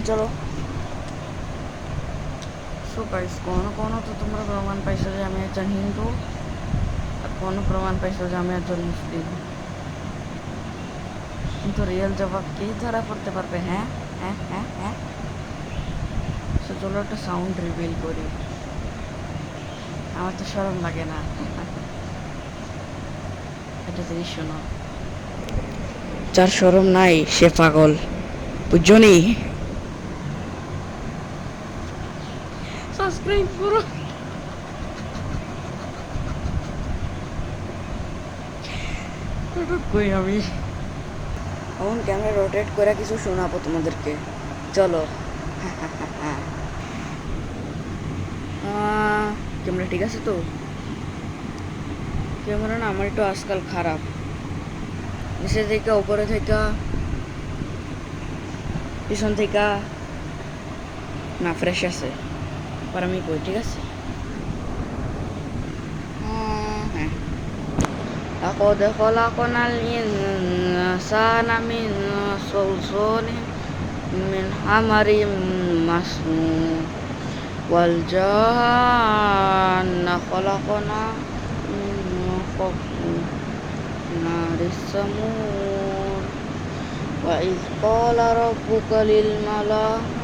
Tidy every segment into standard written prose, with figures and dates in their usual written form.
চলো। So guys, কোনো কোনো তো তোমরা প্রমাণ পাইছো যে আমি একজন হিন্দু, আর কোনো প্রমাণ পাইছো যে আমি একজন মুসলিম, কিন্তু রিয়েল জবাব কে ধরা করতে পারবে? হ্যাঁ হ্যাঁ হ্যাঁ হ্যাঁ। সো চলো একটা সাউন্ড রিভিল করি, আমার তো শরম লাগে না। এটা জিনিস শোনো, যার শরম নাই সে পাগল, বুঝছো নি? সাবস্ক্রাইব করো। কই আমি এখন ক্যামেরা রোটেট করে কিছু শোনাবো তোমাদেরকে, চলো। ক্যামেরা ঠিক আছে তো? ক্যামেরা না আমার একটু আজকাল খারাপ, নিচে থেকে উপরে থেকে পিছন থেকে না ফ্রেশ আছে, পর আমি কই ঠিক আছে। হ্যাঁ, لقد خلقنا الإنسان من صلصال من حمر مسنون والجان خلقنا من نار السموم وإذ قال ربك للملائكة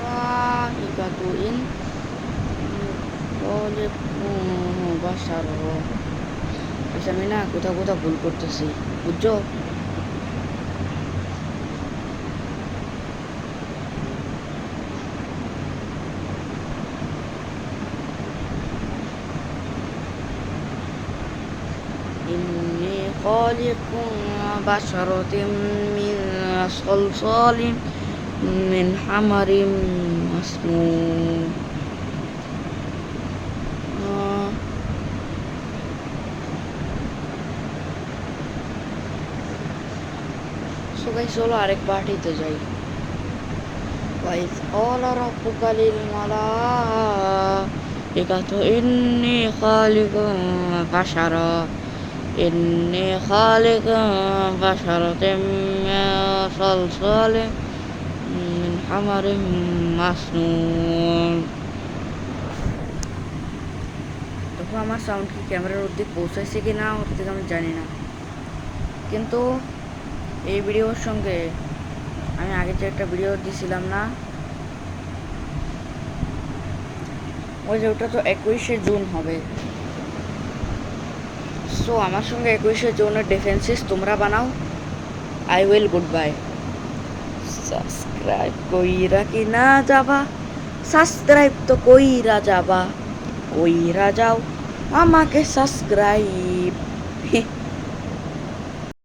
إني خالق بشرا। আমি না কোথাও কোথাও ভুল করতেছি, বুঝছো? إني خالق بشرة من صلصال من حمر مسنون। সবাই চলো আরেক পার্টিতে যাই। وإذ قال ربك للملائكة إني خالق بشرا إني خالق بشرة من صلصال من حمر مسنون। দেখো আমার সাউন্ড কি ক্যামেরার অর্ধেক পৌঁছাইছে কি না ওর থেকে আমি জানি না, কিন্তু এই ভিডিওর সঙ্গে আমি আগে যে একটা ভিডিও দিছিলাম না, ওই যে ওটা তো 21শে জুন হবে। সো আমার সঙ্গে 21শে জুনের ডিফেন্সেস তোমরা বানাও। I will good bye. Subscribe কইরা কি না যাবা, সাবস্ক্রাইব তো কইরা যাবা, কইরা যাও আমাকে সাবস্ক্রাইব।